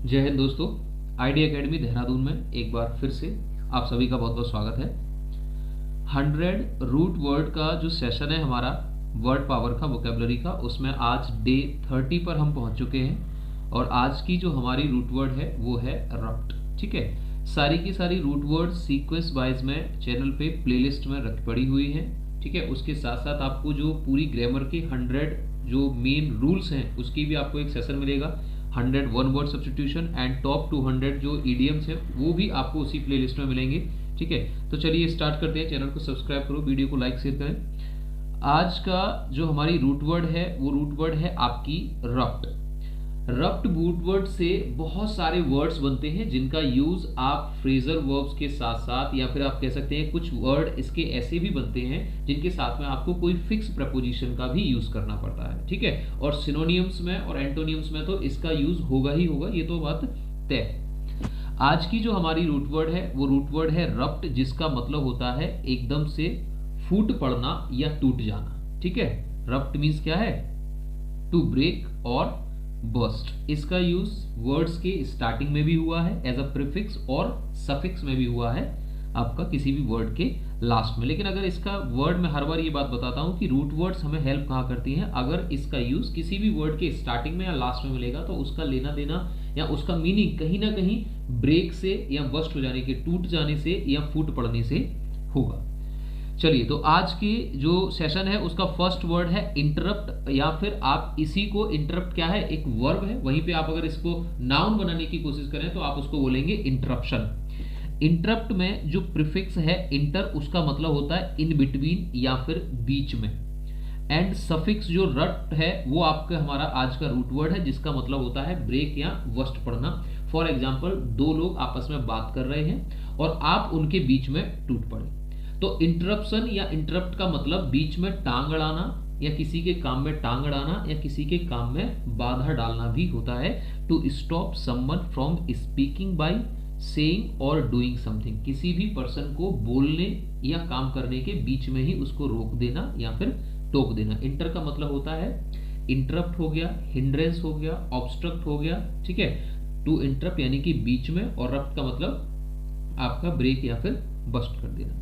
जय हिंद दोस्तों। ID academy Dehradun में एक बार फिर से आप सभी का बहुत बहुत स्वागत है। 100 रूट वर्ड का जो सेशन है हमारा वर्ड पावर का, वोकेबलरी का, उसमें आज डे 30 पर हम पहुंच चुके हैं और आज की जो हमारी रूट वर्ड है वो है रप्ट। ठीक है, सारी की सारी रूट वर्ड सीक्वेंस वाइज में चैनल पे प्लेलिस्ट में रख पड़ी हुई है। ठीक है, उसके साथ साथ आपको जो पूरी ग्रामर के 100 जो मेन रूल्स हैं उसकी भी आपको एक सेशन मिलेगा। 100 one word substitution and top 200 जो ईडीएम्स हैं वो भी आपको उसी प्लेलिस्ट में मिलेंगे। ठीक है, तो चलिए स्टार्ट करते हैं। चैनल को सब्सक्राइब करो, वीडियो को लाइक शेयर करें। आज का जो हमारी रूट वर्ड है वो रूट वर्ड है आपकी रप्ट। रप्ट रूट वर्ड से बहुत सारे वर्ड्स बनते हैं जिनका यूज आप फ्रेजल वर्ब्स के साथ साथ, या फिर आप कह सकते हैं कुछ वर्ड इसके ऐसे भी बनते हैं जिनके साथ में आपको कोई फिक्स प्रपोजिशन का भी यूज करना पड़ता है। ठीक है, और सिनोनियम्स में और एंटोनियम्स में तो इसका यूज होगा ही होगा, ये तो बात तय। आज की जो हमारी रूट वर्ड है वो रूट वर्ड है रप्ट, जिसका मतलब होता है एकदम से फूट पड़ना या टूट जाना। ठीक है, रप्ट मीन्स क्या है? टू ब्रेक और बर्स्ट। इसका यूज वर्ड्स के स्टार्टिंग में भी हुआ है एज अ प्रीफिक्स और सफिक्स में भी हुआ है आपका किसी भी वर्ड के लास्ट में। लेकिन अगर इसका वर्ड में हर बार ये बात बताता हूं कि रूट वर्ड्स हमें हेल्प कहाँ करती हैं, अगर इसका यूज किसी भी वर्ड के स्टार्टिंग में या लास्ट में मिलेगा तो उसका लेना देना या उसका मीनिंग कहीं ना कहीं ब्रेक से या बस्ट हो जाने के, टूट जाने से या फूट पड़ने से होगा। चलिए, तो आज की जो सेशन है उसका फर्स्ट वर्ड है इंटरप्ट, या फिर आप इसी को इंटरप्ट क्या है, एक वर्ब है, वहीं पे आप अगर इसको नाउन बनाने की कोशिश करें तो आप उसको बोलेंगे इंटरप्शन। इंटरप्ट में जो प्रीफिक्स है इंटर, उसका मतलब होता है इन बिटवीन या फिर बीच में, एंड सफिक्स जो रट है वो आपका हमारा आज का रूट वर्ड है जिसका मतलब होता है ब्रेक या वस्ट पड़ना। फॉर एग्जाम्पल, दो लोग आपस में बात कर रहे हैं और आप उनके बीच में टूट पड़े, तो इंटरप्शन या इंटरप्ट का मतलब बीच में टांग अड़ाना या किसी के काम में टांग अड़ाना या किसी के काम में बाधा डालना भी होता है। To stop someone from speaking by saying और डूइंग समथिंग, किसी भी पर्सन को बोलने या काम करने के बीच में ही उसको रोक देना या फिर टोक देना। इंटर का मतलब होता है इंटरप्ट हो गया, हिंड्रेंस हो गया, ऑब्स्ट्रक्ट हो गया। ठीक है, टू इंटरप्ट यानी कि बीच में, और रप्ट का मतलब आपका ब्रेक या फिर बस्ट कर देना।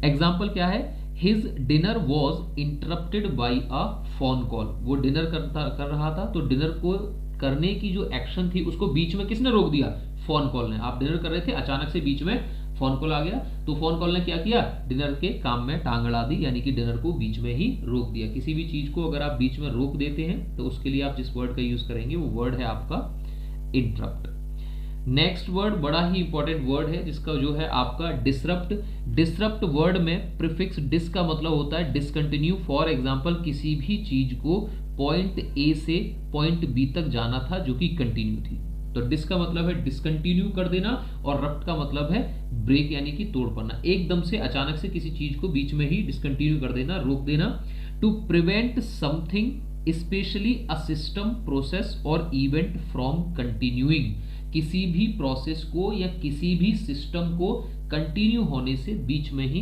एग्जाम्पल क्या है? His dinner was interrupted by a phone call. वो डिनर कर रहा था तो डिनर को करने की जो एक्शन थी उसको बीच में किसने रोक दिया? फोन कॉल ने। आप डिनर कर रहे थे, अचानक से बीच में फोन कॉल आ गया, तो फोन कॉल ने क्या किया? डिनर के काम में टांग अड़ा दी, यानी कि डिनर को बीच में ही रोक दिया। किसी भी चीज को अगर आप बीच में रोक देते हैं तो उसके लिए आप जिस वर्ड का यूज करेंगे वो वर्ड है आपका इंटरप्ट। नेक्स्ट वर्ड बड़ा ही इंपॉर्टेंट वर्ड है जिसका जो है आपका डिसरप्ट। डिसरप्ट वर्ड में प्रीफिक्स डिस का मतलब होता है डिसकंटिन्यू। फॉर एग्जांपल, किसी भी चीज को पॉइंट ए से पॉइंट बी तक जाना था जो कि कंटिन्यू थी, तो डिस का मतलब है डिसकंटिन्यू कर देना और रप्ट का मतलब है ब्रेक यानी कि तोड़ पड़ना, एकदम से अचानक से किसी चीज को बीच में ही डिसकंटिन्यू कर देना, रोक देना। To prevent something specially a system, process और इवेंट फ्रॉम कंटिन्यूइंग, किसी भी प्रोसेस को या किसी भी सिस्टम को कंटिन्यू होने से बीच में ही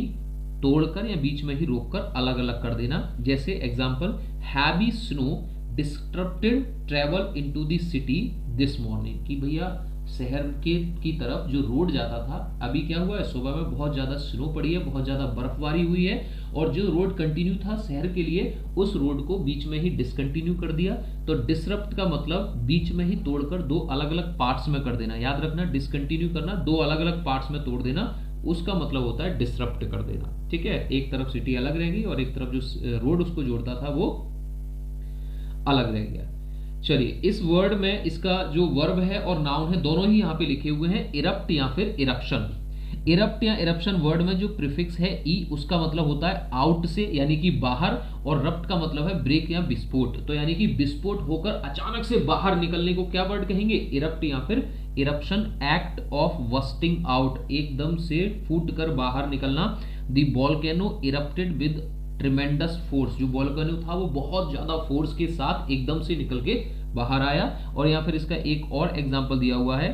तोड़कर या बीच में ही रोककर अलग अलग कर देना। जैसे example, heavy snow disturbed travel into the city this morning, कि भैया शहर की तरफ जो रोड जाता था अभी क्या हुआ है, सुबह में बहुत ज्यादा स्नो पड़ी है, बहुत ज्यादा बर्फबारी हुई है, और जो रोड कंटिन्यू था शहर के लिए उस रोड को बीच में ही डिसकंटिन्यू कर दिया। तो डिसरप्ट का मतलब बीच में ही तोड़कर दो अलग अलग पार्ट्स में कर देना। याद रखना, डिसकंटिन्यू करना, दो अलग अलग पार्ट्स में तोड़ देना, उसका मतलब होता है डिसरप्ट कर देना। ठीक है, एक तरफ सिटी अलग रहेगी और एक तरफ जो रोड उसको जोड़ता था वो अलग रह गया। चलिए, इस वर्ड में इसका जो वर्ब है और नाउन है दोनों ही यहाँ पे लिखे हुए हैं, इरप्ट या फिर इरप्शन। इरप्ट या इरप्शन वर्ड में जो प्रीफिक्स है ई, उसका मतलब होता है आउट से यानी कि बाहर, और रप्ट का मतलब है ब्रेक या विस्फोट, तो यानी कि विस्फोट होकर अचानक से बाहर निकलने को क्या वर्ड कहेंगे? इरप्ट या फिर इरप्शन। एक्ट ऑफ वस्टिंग आउट, एकदम से फूट कर बाहर निकलना। The volcano erupted with tremendous force, जो वोल्केनो था वो बहुत ज्यादा फोर्स के साथ एकदम से निकल के बाहर आया। और यहाँ फिर इसका एक और एग्जांपल दिया हुआ है,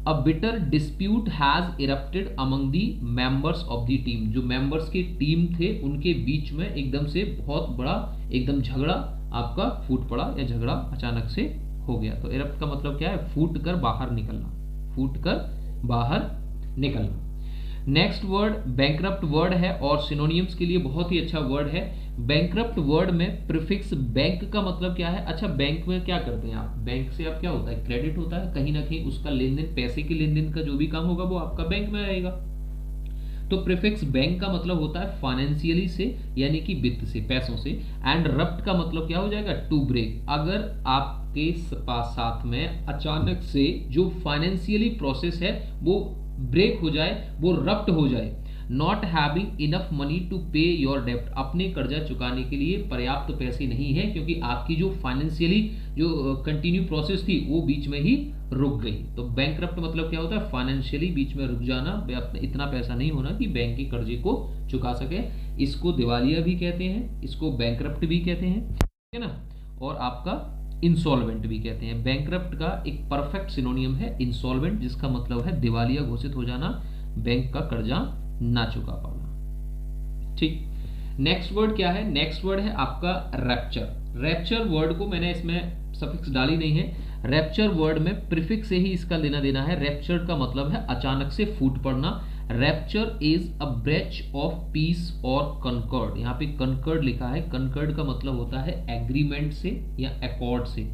a bitter dispute has erupted among the members of the team, जो मेंबर्स के टीम थे उनके बीच में एकदम से बहुत बड़ा एकदम झगड़ा आपका फूट पड़ा या झगड़ा अचानक से हो गया। तो इरप्ट का मतलब क्या है? फूट कर बाहर निकलना, फूट कर बाहर निकलना। नेक्स्ट वर्ड बैंकरप्ट वर्ड है और सिनोनियम्स के लिए बहुत ही अच्छा वर्ड है। बैंकरप्ट वर्ड में प्रीफिक्स बैंक का मतलब क्या है? अच्छा, बैंक में क्या करते हैं आप? बैंक से आप क्या होता है? क्रेडिट होता है, कहीं ना कहीं उसका लेन देन, पैसे के लेन देन का जो भी काम होगा वो आपका बैंक में आएगा। तो प्रीफिक्स बैंक का मतलब होता है फाइनेंशियली से, यानी कि वित्त से, पैसों से। एंड रप्ट का मतलब क्या हो जाएगा? To break. अगर आपके साथ में अचानक से जो फाइनेंशियली प्रोसेस है वो ब्रेक हो जाए, वो रप्ट हो जाए। Not having enough money to pay your डेप्ट, अपने कर्जा चुकाने के लिए पर्याप्त पैसे नहीं है, क्योंकि आपकी जो फाइनेंशियली जो कंटिन्यू प्रोसेस थी वो बीच में ही रुक गई। तो बैंकरप्ट मतलब क्या होता है? फाइनेंशियली बीच में रुक जाना, इतना पैसा नहीं होना कि बैंक के कर्जे को चुका सके। इसको दिवालिया भी कहते हैं, इसको बैंकरप्ट भी कहते हैं, ठीक है ना, और आपका इंसॉल्वेंट भी कहते हैं। बैंकरप्ट का एक परफेक्ट सिनोनियम है इंसॉल्वेंट, जिसका मतलब है दिवालिया घोषित हो जाना, बैंक का कर्जा ना चुका पाना। ठीक, नेक्स्ट वर्ड क्या है? नेक्स्ट वर्ड है आपका रैप्चर। रैप्चर वर्ड को मैंने इसमें सफिक्स डाली नहीं है। रैप्चर वर्ड में प्रीफिक्स से ही इसका लेना देना है। रैप्चर का मतलब है अचानक से फूट पड़ना। Rapture is a breach of peace और कनकर्ड। यहाँ पे कनकर्ड लिखा है, कनकर्ड का मतलब होता है एग्रीमेंट से या अकॉर्ड से,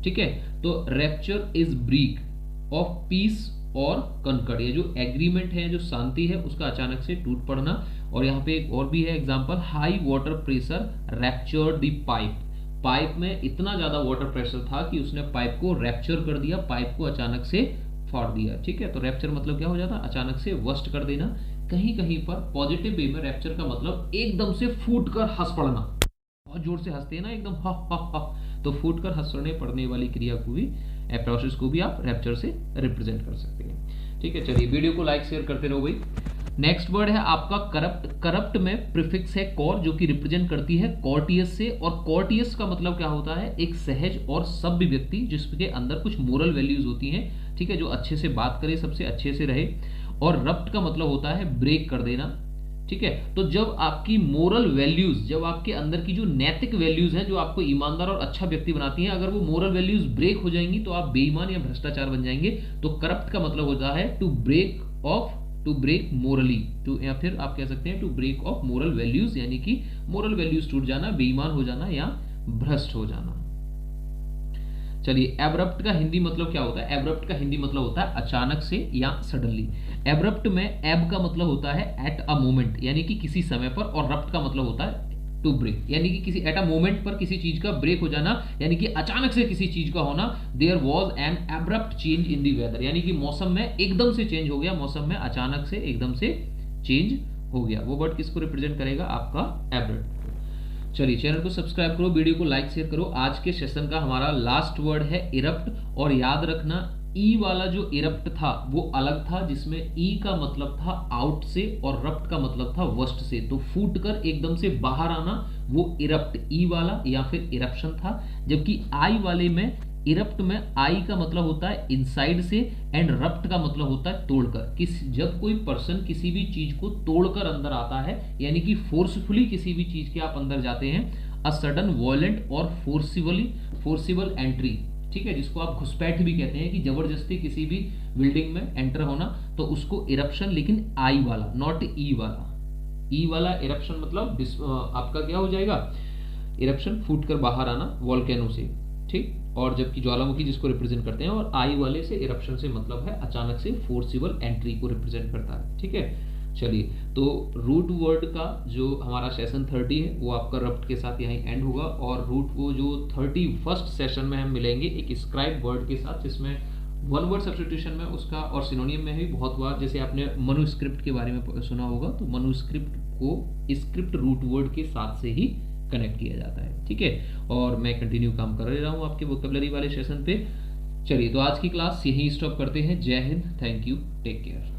ठीक है। तो rupture is break of peace और कनकर्ड, ये जो एग्रीमेंट है, जो शांति है, उसका अचानक से टूट पड़ना। और यहाँ पे एक और भी है example, high water pressure raptured the pipe. Pipe में इतना ज्यादा वाटर प्रेशर था कि उसने पाइप को रैप्चर कर दिया, पाइप को अचानक से फाड़ दिया, ठीक है। तो रैप्चर मतलब क्या हो जाता है? अचानक से वर्स्ट कर देना। कहीं कहीं पर पॉजिटिव वे में रैप्चर का मतलब एकदम से फूट कर हंस पड़ना, बहुत जोर से हंसते हैं ना एकदम, हा हा हा, तो फूट कर हंसने पड़ने वाली क्रिया को भी, प्रोसेस को भी आप रैप्चर से रिप्रेजेंट कर सकते हैं, ठीक है। चलिए वीडियो को लाइक शेयर करते रहो भाई। नेक्स्ट वर्ड है आपका करप्ट। करप्ट में प्रीफिक्स है कॉर, जो कि रिप्रेजेंट करती है कॉर्टियस से। और कॉर्टियस का मतलब क्या होता है? एक सहज और सभ्य व्यक्ति जिसके अंदर कुछ मोरल वैल्यूज होती हैं, ठीक है, जो अच्छे से बात करे, सबसे अच्छे से रहे। और रप्ट का मतलब होता है ब्रेक कर देना, ठीक है। तो जब आपकी मोरल वैल्यूज, जब आपके अंदर की जो नैतिक वैल्यूज हैं, जो आपको ईमानदार और अच्छा व्यक्ति बनाती हैं, अगर वो मोरल वैल्यूज ब्रेक हो जाएंगी तो आप बेईमान या भ्रष्टाचार बन जाएंगे। तो करप्ट का मतलब होता है to break off, to break morally, to, या फिर आप कह सकते हैं to break off moral values, यानी कि मोरल वैल्यूज टूट जाना, बेईमान हो जाना या भ्रष्ट हो जाना। चलिए, एब्रप्ट का हिंदी मतलब क्या होता है? एब्रप्ट का हिंदी मतलब होता है अचानक से या सडनली। एब्रप्ट में एब का मतलब होता है एट अ मोमेंट, यानी कि किसी समय पर, और रप्ट का मतलब होता है टू ब्रेक, यानी कि किसी एट अ मोमेंट पर किसी चीज का ब्रेक हो जाना, यानी कि अचानक से किसी चीज का होना। There was an abrupt change in the weather, यानी कि मौसम में एकदम से चेंज हो गया, मौसम में अचानक से एकदम से चेंज हो गया। वो वर्ड किसको रिप्रेजेंट करेगा? आपका एब्रप्ट। चलिए, चैनल को सब्सक्राइब करो, वीडियो को लाइक शेयर करो। आज के सेशन का हमारा लास्ट वर्ड है इरप्ट, और याद रखना ई वाला जो इरप्ट था वो अलग था, जिसमें ई का मतलब था आउट से और रप्ट का मतलब था वस्ट से। तो फूट कर एकदम से बाहर आना वो इरप्ट ई वाला या फिर इरप्शन था। जबकि आई वाले में, इरप्ट में आई का मतलब होता है इनसाइड से एंड रप्ट का मतलब होता है तोड़कर। जब कोई पर्सन किसी भी चीज को तोड़कर अंदर आता है, यानी कि फोर्सफुली किसी भी चीज के आप अंदर जाते हैं, अ सडन वॉयलेंट और फोर्सिबल एंट्री, ठीक है, जिसको आप घुसपैठ भी कहते हैं, कि जबरदस्ती किसी भी बिल्डिंग में एंटर होना, तो उसको इरप्शन, लेकिन आई वाला, नॉट ई वाला। ई वाला इरप्शन मतलब आपका क्या हो जाएगा? इरप्शन फूट कर बाहर आना वॉल्केनो से, ठीक। और जबकि ज्वालामुखी जिसको रिप्रेजेंट करते हैं, और आई वाले से इरप्शन से मतलब है अचानक से फोर्सिबल एंट्री को रिप्रेजेंट करता है, ठीक है। चलिए, तो रूट वर्ड का जो हमारा सेशन 30 है वो आपका रप्ट के साथ यहीं एंड होगा, और रूट वो जो 31st सेशन में हम मिलेंगे एक स्क्राइब वर्ड के साथ, जिसमें वन वर्ड सब्स्टिट्यूशन में उसका और सिनोनियम में भी बहुत बार, जैसे आपने मनुस्क्रिप्ट के बारे में सुना होगा, तो मनुस्क्रिप्ट को स्क्रिप्ट रूट वर्ड के साथ से ही कनेक्ट किया जाता है, ठीक है। और मैं कंटिन्यू काम कर रहा हूँ आपके वोकैबुलरी वाले सेशन पे। चलिए, तो आज की क्लास यहीं स्टॉप करते हैं। जय हिंद, थैंक यू, टेक केयर।